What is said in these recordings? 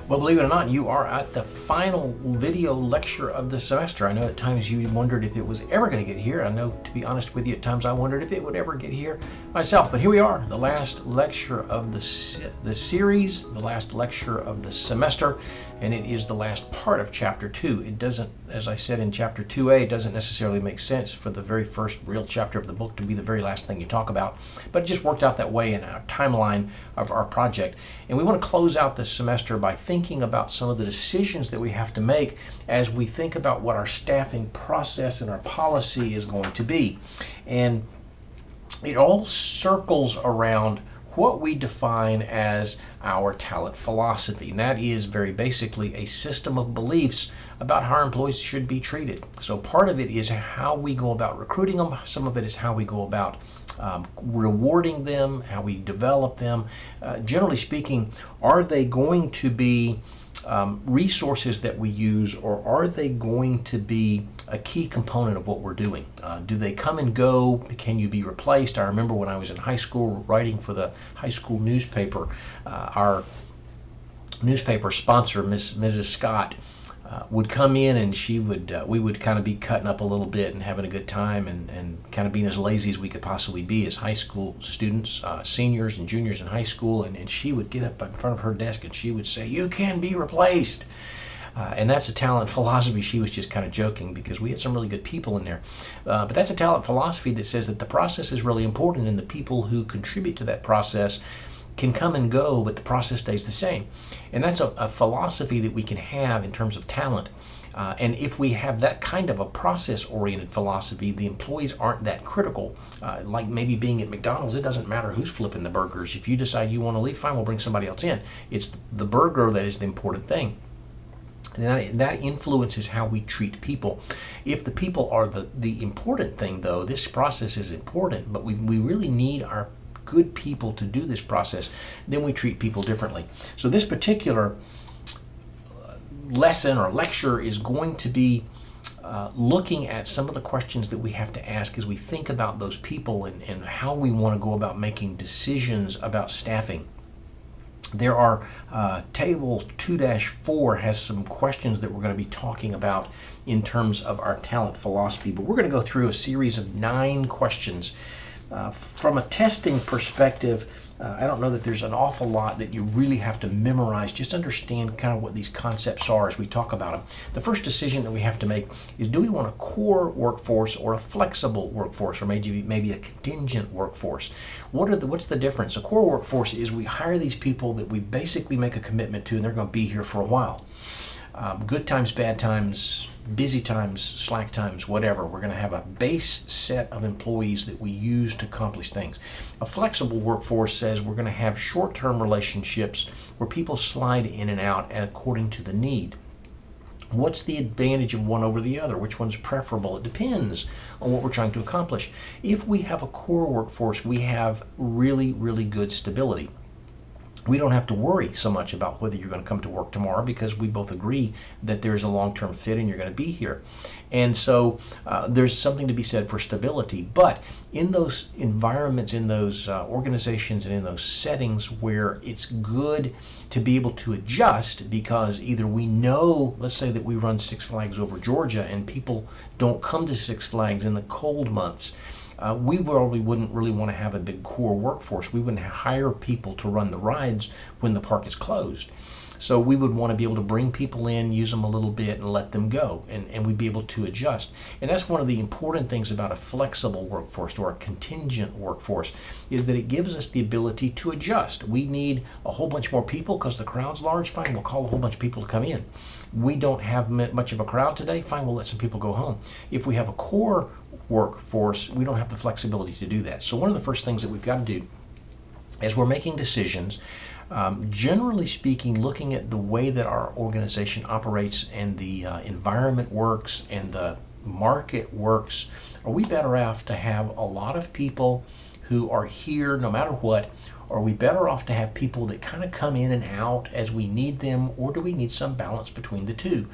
Well, believe it or not, you are at the final video lecture of the semester. I know at times you wondered if it was ever going to get here. I know, to be honest with you, at times I wondered if it would ever get here myself. But here we are, the last lecture of the series, the last lecture of the semester, and it is the last part of Chapter 2. It doesn't, as I said in Chapter 2a, it doesn't necessarily make sense for the very first real chapter of the book to be the very last thing you talk about, but it just worked out that way in our timeline of our project. And we want to close out this semester by thinking about some of the decisions that we have to make as we think about what our staffing process and our policy is going to be. And it all circles around what we define as our talent philosophy. And that is very basically a system of beliefs about how our employees should be treated. So part of it is how we go about recruiting them. Some of it is how we go about rewarding them, how we develop them. Generally speaking, are they going to be resources that we use, or are they going to be a key component of what we're doing? Do they come and go? Can you be replaced? I remember when I was in high school writing for the high school newspaper, our newspaper sponsor, Mrs. Scott, would come in, and we would kind of be cutting up a little bit and having a good time and kind of being as lazy as we could possibly be as high school students, seniors and juniors in high school, and she would get up in front of her desk and she would say, "You can be replaced." And that's a talent philosophy. She was just kind of joking because we had some really good people in there. But that's a talent philosophy that says that the process is really important, and the people who contribute to that process can come and go, but the process stays the same. And that's a philosophy that we can have in terms of talent. And if we have that kind of a process-oriented philosophy, the employees aren't that critical. Like maybe being at McDonald's, it doesn't matter who's flipping the burgers. If you decide you want to leave, fine, we'll bring somebody else in. It's the burger that is the important thing. And that influences how we treat people. If the people are the important thing, though, this process is important, but we really need our good people to do this process, then we treat people differently. So this particular lesson or lecture is going to be looking at some of the questions that we have to ask as we think about those people and how we want to go about making decisions about staffing. There are, table 2-4 has some questions that we're going to be talking about in terms of our talent philosophy, but we're going to go through a series of 9 questions. From a testing perspective, I don't know that there's an awful lot that you really have to memorize. Just understand kind of what these concepts are as we talk about them. The first decision that we have to make is, do we want a core workforce or a flexible workforce, or maybe a contingent workforce? What's the difference? A core workforce is we hire these people that we basically make a commitment to, and they're going to be here for a while. Good times, bad times, busy times, slack times, whatever. We're going to have a base set of employees that we use to accomplish things. A flexible workforce says we're going to have short-term relationships where people slide in and out according to the need. What's the advantage of one over the other? Which one's preferable? It depends on what we're trying to accomplish. If we have a core workforce, we have really, really good stability. We don't have to worry so much about whether you're going to come to work tomorrow, because we both agree that there's a long-term fit and you're going to be here. And so there's something to be said for stability. But in those environments, in those organizations, and in those settings where it's good to be able to adjust, because either we know, let's say that we run Six Flags Over Georgia and people don't come to Six Flags in the cold months, we probably wouldn't really want to have a big core workforce. We wouldn't hire people to run the rides when the park is closed. So we would want to be able to bring people in, use them a little bit, and let them go, and we'd be able to adjust. And that's one of the important things about a flexible workforce or a contingent workforce, is that it gives us the ability to adjust. We need a whole bunch more people because the crowd's large, fine, we'll call a whole bunch of people to come in. We don't have much of a crowd today, fine, we'll let some people go home. If we have a core workforce, we don't have the flexibility to do that. So one of the first things that we've got to do as we're making decisions, generally speaking, looking at the way that our organization operates and the environment works and the market works, are we better off to have a lot of people who are here no matter what? Or are we better off to have people that kind of come in and out as we need them, or do we need some balance between the two?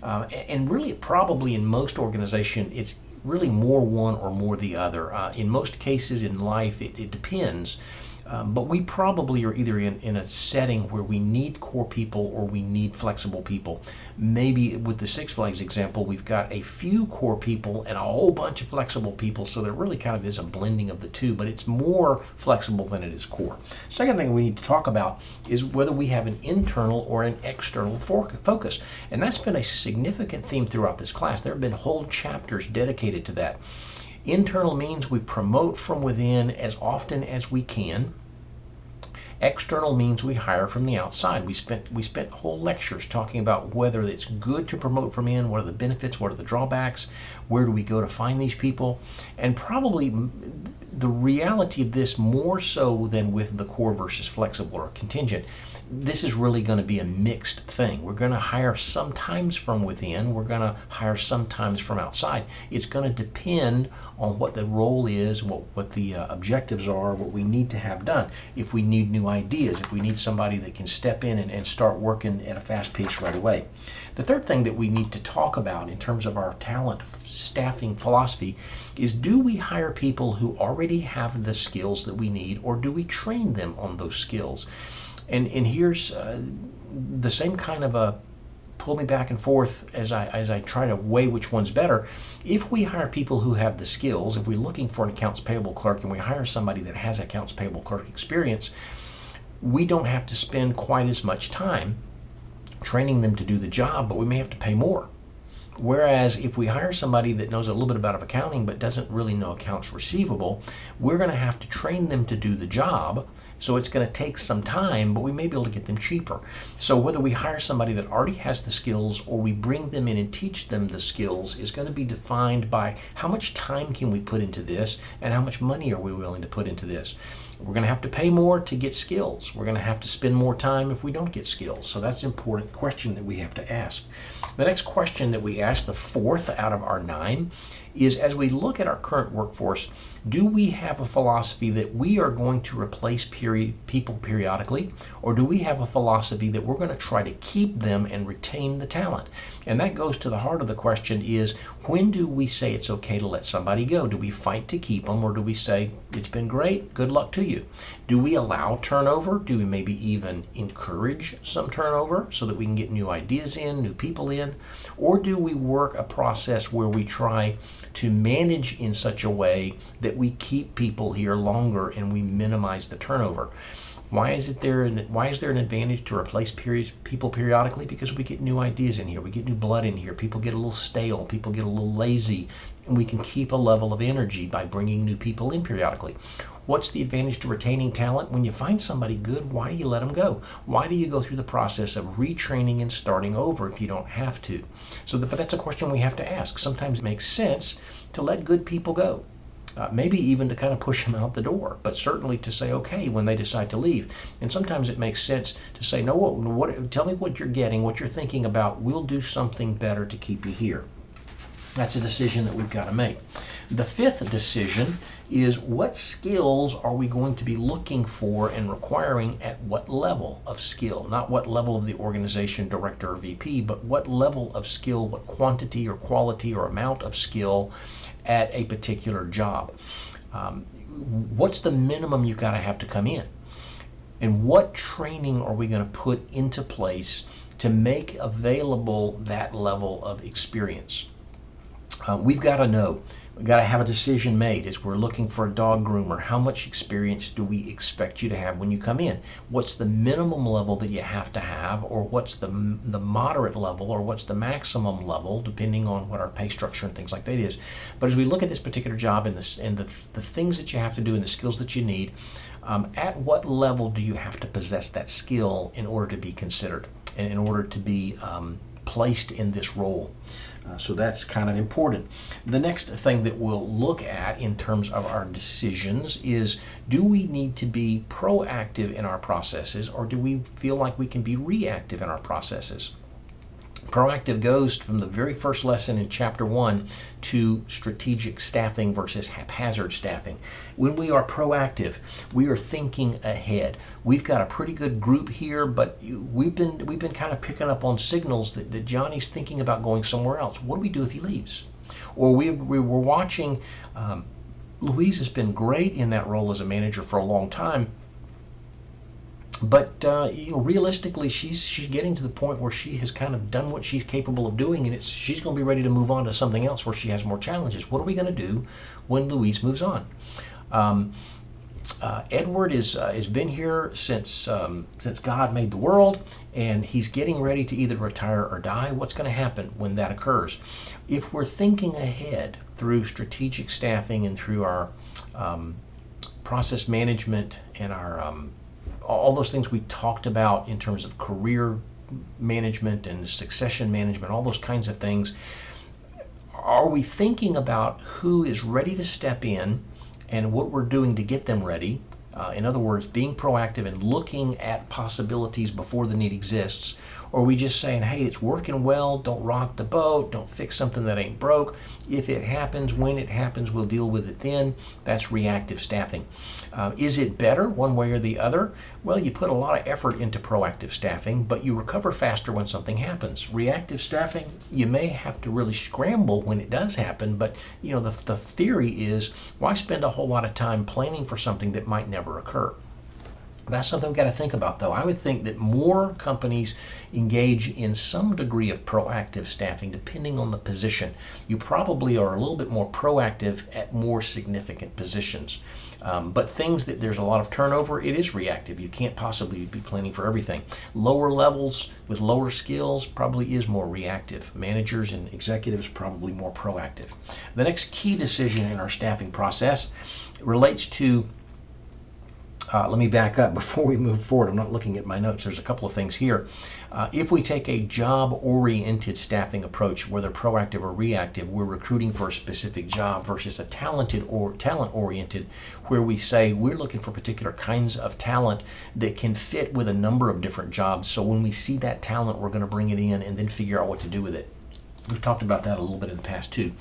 And really, probably in most organizations, it's really more one or more the other. In most cases in life, it depends. But we probably are either in a setting where we need core people or we need flexible people. Maybe with the Six Flags example, we've got a few core people and a whole bunch of flexible people, so there really kind of is a blending of the two, but it's more flexible than it is core. Second thing we need to talk about is whether we have an internal or an external focus, and that's been a significant theme throughout this class. There have been whole chapters dedicated to that. Internal means we promote from within as often as we can. External means we hire from the outside. We spent whole lectures talking about whether it's good to promote from in, what are the benefits, what are the drawbacks, where do we go to find these people, and probably the reality of this more so than with the core versus flexible or contingent. This is really going to be a mixed thing. We're going to hire sometimes from within. We're going to hire sometimes from outside. It's going to depend on what the role is, what the objectives are, what we need to have done. If we need new ideas, if we need somebody that can step in and start working at a fast pace right away. The third thing that we need to talk about in terms of our talent staffing philosophy is, do we hire people who already have the skills that we need, or do we train them on those skills? And here's the same kind of a pull me back and forth as I try to weigh which one's better. If we hire people who have the skills, if we're looking for an accounts payable clerk and we hire somebody that has accounts payable clerk experience, we don't have to spend quite as much time training them to do the job, but we may have to pay more. Whereas if we hire somebody that knows a little bit about accounting but doesn't really know accounts receivable, we're going to have to train them to do the job. So it's going to take some time, but we may be able to get them cheaper. So whether we hire somebody that already has the skills or we bring them in and teach them the skills is going to be defined by how much time can we put into this and how much money are we willing to put into this. We're going to have to pay more to get skills. We're going to have to spend more time if we don't get skills. So that's an important question that we have to ask. The next question that we ask, the fourth out of our 9, is, as we look at our current workforce, do we have a philosophy that we are going to replace people periodically, or do we have a philosophy that we're going to try to keep them and retain the talent? And that goes to the heart of the question is, when do we say it's okay to let somebody go? Do we fight to keep them, or do we say, it's been great, good luck to you? Do we allow turnover? Do we maybe even encourage some turnover so that we can get new ideas in, new people in? Or do we work a process where we try to manage in such a way that we keep people here longer and we minimize the turnover? Why is there an advantage to replace people periodically? Because we get new ideas in here, we get new blood in here, people get a little stale, people get a little lazy, and we can keep a level of energy by bringing new people in periodically. What's the advantage to retaining talent? When you find somebody good, why do you let them go? Why do you go through the process of retraining and starting over if you don't have to? But that's a question we have to ask. Sometimes it makes sense to let good people go. Maybe even to kind of push them out the door, but certainly to say okay when they decide to leave. And sometimes it makes sense to say, no, tell me what you're getting, what you're thinking about. We'll do something better to keep you here. That's a decision that we've got to make. The fifth decision is, what skills are we going to be looking for and requiring at what level of skill? Not what level of the organization, director or VP, but what level of skill, what quantity or quality or amount of skill at a particular job. What's the minimum you got to have to come in? And what training are we going to put into place to make available that level of experience? We've got to know. We've got to have a decision made as we're looking for a dog groomer. How much experience do we expect you to have when you come in? What's the minimum level that you have to have, or what's the moderate level, or what's the maximum level, depending on what our pay structure and things like that is. But as we look at this particular job and the things that you have to do and the skills that you need, at what level do you have to possess that skill in order to be considered and in order to be placed in this role? So that's kind of important. The next thing that we'll look at in terms of our decisions is, do we need to be proactive in our processes, or do we feel like we can be reactive in our processes? Proactive goes from the very first lesson in chapter 1 to strategic staffing versus haphazard staffing. When we are proactive, we are thinking ahead. We've got a pretty good group here, but we've been kind of picking up on signals that Johnny's thinking about going somewhere else. What do we do if he leaves? Or we were watching, Louise has been great in that role as a manager for a long time, But realistically, she's getting to the point where she has kind of done what she's capable of doing, and she's going to be ready to move on to something else where she has more challenges. What are we going to do when Louise moves on? Edward has been here since God made the world, and he's getting ready to either retire or die. What's going to happen when that occurs? If we're thinking ahead through strategic staffing and through our process management and our all those things we talked about in terms of career management and succession management, all those kinds of things, are we thinking about who is ready to step in and what we're doing to get them ready? In other words, being proactive and looking at possibilities before the need exists. Or are we just saying, hey, it's working well, don't rock the boat, don't fix something that ain't broke. If it happens, when it happens, we'll deal with it then. That's reactive staffing. Is it better one way or the other? Well, you put a lot of effort into proactive staffing, but you recover faster when something happens. Reactive staffing, you may have to really scramble when it does happen, but the theory is, why spend a whole lot of time planning for something that might never occur? That's something we've got to think about, though. I would think that more companies engage in some degree of proactive staffing, depending on the position. You probably are a little bit more proactive at more significant positions. But things that there's a lot of turnover, it is reactive. You can't possibly be planning for everything. Lower levels with lower skills probably is more reactive. Managers and executives probably more proactive. The next key decision in our staffing process relates to let me back up before we move forward. I'm not looking at my notes. There's a couple of things here. If we take a job-oriented staffing approach, whether proactive or reactive, we're recruiting for a specific job versus a talented or talent-oriented, where we say we're looking for particular kinds of talent that can fit with a number of different jobs. So when we see that talent, we're going to bring it in and then figure out what to do with it. We've talked about that a little bit in the past too.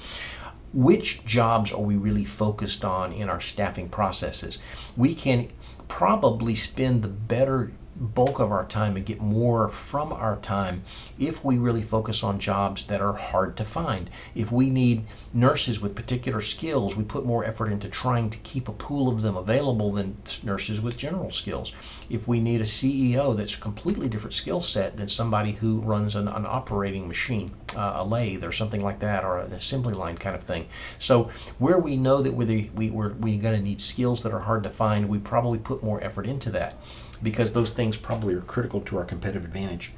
Which jobs are we really focused on in our staffing processes? We can probably spend the better bulk of our time and get more from our time if we really focus on jobs that are hard to find. If we need nurses with particular skills, we put more effort into trying to keep a pool of them available than nurses with general skills. If we need a CEO that's a completely different skill set than somebody who runs an operating machine, a lathe or something like that, or an assembly line kind of thing. So where we know that we're going to need skills that are hard to find, we probably put more effort into that, because those things probably are critical to our competitive advantage.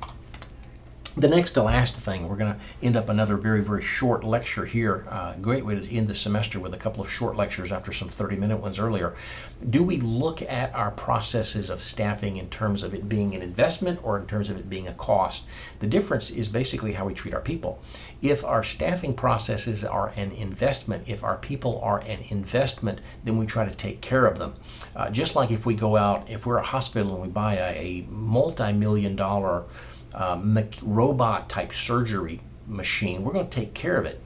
The next to last thing, we're going to end up another very, very short lecture here. Great way to end the semester with a couple of short lectures after some 30-minute ones earlier. Do we look at our processes of staffing in terms of it being an investment or in terms of it being a cost? The difference is basically how we treat our people. If our staffing processes are an investment, if our people are an investment, then we try to take care of them. Just like if we go out, if we're a hospital and we buy a multi-million-dollar robot type surgery machine, we're going to take care of it.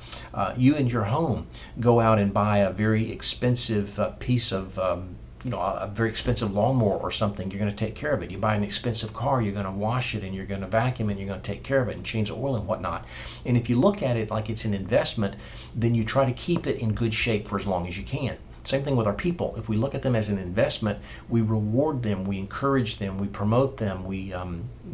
You and your home go out and buy a very expensive piece of a very expensive lawnmower or something, you're going to take care of it. You buy an expensive car, you're going to wash it and you're going to vacuum and you're going to take care of it and change the oil and whatnot. And if you look at it like it's an investment, then you try to keep it in good shape for as long as you can. Same thing with our people. If we look at them as an investment, we reward them, we encourage them, we promote them, we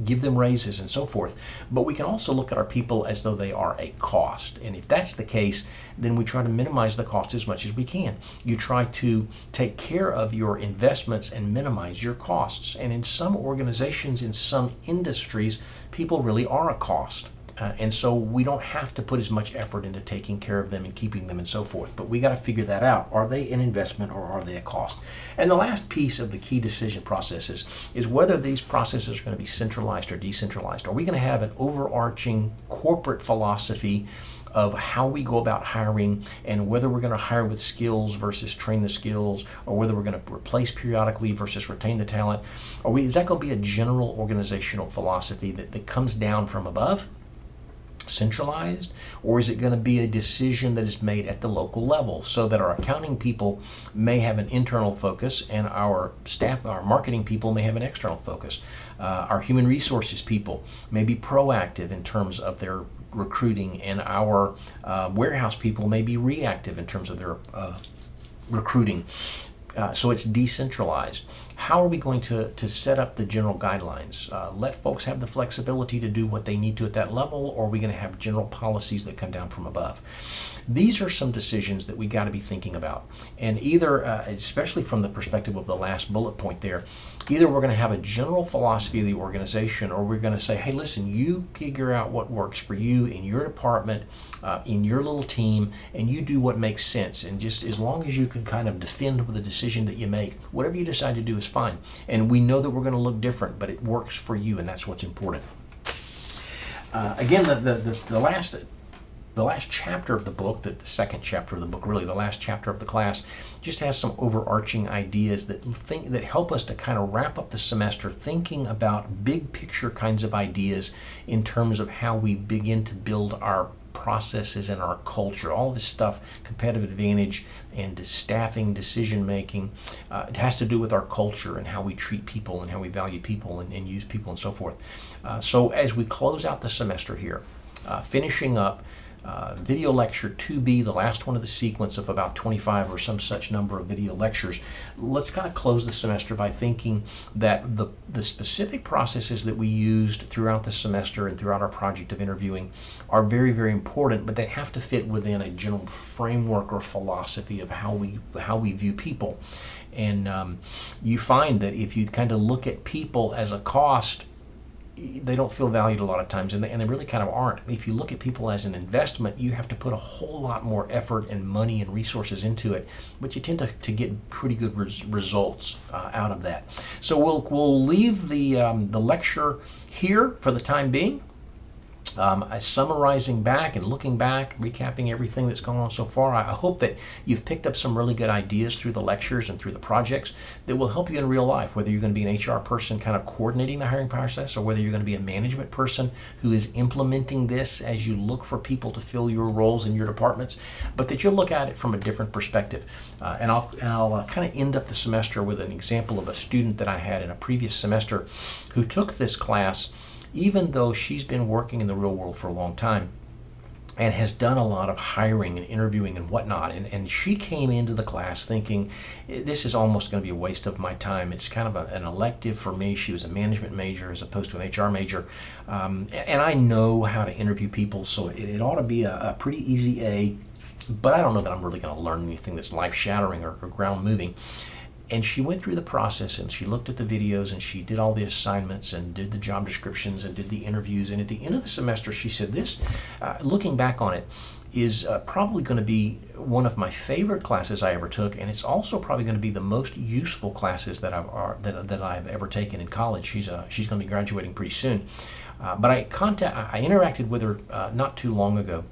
give them raises and so forth. But we can also look at our people as though they are a cost. And if that's the case, then we try to minimize the cost as much as we can. You try to take care of your investments and minimize your costs. And in some organizations, in some industries, people really are a cost. And so we don't have to put as much effort into taking care of them and keeping them and so forth. But we got to figure that out. Are they an investment or are they a cost? And the last piece of the key decision processes is whether these processes are going to be centralized or decentralized. Are we going to have an overarching corporate philosophy of how we go about hiring and whether we're going to hire with skills versus train the skills, or whether we're going to replace periodically versus retain the talent? Is that going to be a general organizational philosophy that comes down from above, centralized, or is it going to be a decision that is made at the local level so that our accounting people may have an internal focus and our staff, our marketing people may have an external focus? Our human resources people may be proactive in terms of their recruiting, and our warehouse people may be reactive in terms of their recruiting. So it's decentralized. How are we going to set up the general guidelines? Let folks have the flexibility to do what they need to at that level, or are we going to have general policies that come down from above? These are some decisions that we got to be thinking about. And either, especially from the perspective of the last bullet point there, either we're going to have a general philosophy of the organization, or we're going to say, hey, listen, you figure out what works for you in your department, in your little team, and you do what makes sense. And just as long as you can kind of defend with the decision that you make, whatever you decide to do is fine. And we know that we're going to look different, but it works for you, and that's what's important. Again, the last chapter of the book, the second chapter of the book, really the last chapter of the class, just has some overarching ideas that help us to kind of wrap up the semester thinking about big picture kinds of ideas in terms of how we begin to build our processes and our culture. All this stuff, competitive advantage and staffing, decision making, it has to do with our culture and how we treat people and how we value people and use people and so forth. So as we close out the semester here, finishing up video lecture 2B, the last one of the sequence of about 25 or some such number of video lectures, let's kind of close the semester by thinking that the specific processes that we used throughout the semester and throughout our project of interviewing are very, very important, but they have to fit within a general framework or philosophy of how we view people. And you find that if you kind of look at people as a cost, they don't feel valued a lot of times, and they really kind of aren't. If you look at people as an investment, you have to put a whole lot more effort and money and resources into it, but you tend to get pretty good results out of that. So we'll leave the lecture here for the time being. Summarizing back and looking back, recapping everything that's gone on so far, I hope that you've picked up some really good ideas through the lectures and through the projects that will help you in real life, whether you're going to be an HR person kind of coordinating the hiring process, or whether you're going to be a management person who is implementing this as you look for people to fill your roles in your departments, but that you'll look at it from a different perspective. And I'll kind of end up the semester with an example of a student that I had in a previous semester who took this class even though she's been working in the real world for a long time and has done a lot of hiring and interviewing and whatnot. And she came into the class thinking, this is almost going to be a waste of my time. It's kind of an elective for me. She was a management major as opposed to an HR major. And I know how to interview people, so it ought to be a pretty easy A, but I don't know that I'm really going to learn anything that's life-shattering or ground-moving. And she went through the process, and she looked at the videos, and she did all the assignments and did the job descriptions and did the interviews. And at the end of the semester, she said this, looking back on it, is probably going to be one of my favorite classes I ever took, and it's also probably going to be the most useful classes that I've ever taken in college. She's going to be graduating pretty soon. But I interacted with her not too long ago,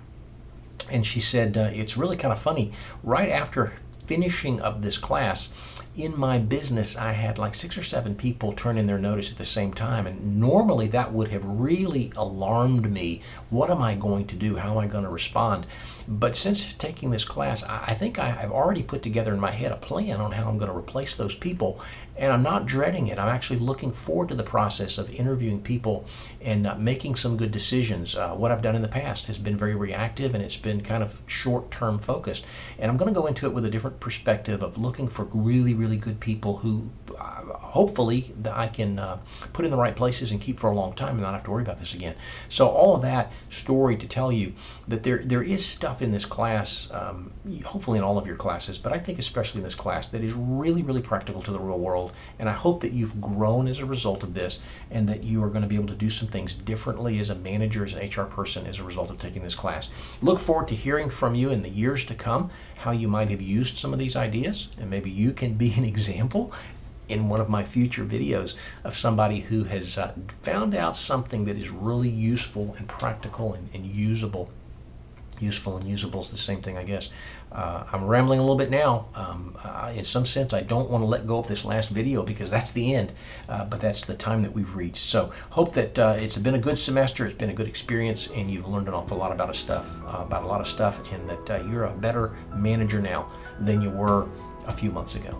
and she said, it's really kind of funny. Right after finishing up this class, in my business, I had like 6 or 7 people turn in their notice at the same time, and normally that would have really alarmed me. What am I going to do? How am I going to respond? But since taking this class, I think I've already put together in my head a plan on how I'm going to replace those people, and I'm not dreading it. I'm actually looking forward to the process of interviewing people and making some good decisions. What I've done in the past has been very reactive, and it's been kind of short-term focused, and I'm going to go into it with a different perspective of looking for really good people who hopefully that I can put in the right places and keep for a long time and not have to worry about this again. So all of that story to tell you that there is stuff in this class, hopefully in all of your classes, but I think especially in this class, that is really practical to the real world. And I hope that you've grown as a result of this, and that you are going to be able to do some things differently as a manager, as an HR person, as a result of taking this class. Look forward to hearing from you in the years to come, how you might have used some of these ideas, and maybe you can be an example in one of my future videos of somebody who has found out something that is really useful and practical and usable. Useful and usable is the same thing, I guess. I'm rambling a little bit now. In some sense, I don't want to let go of this last video because that's the end, but that's the time that we've reached. So hope that it's been a good semester, it's been a good experience, and you've learned an awful lot about a lot of stuff, and that you're a better manager now than you were a few months ago.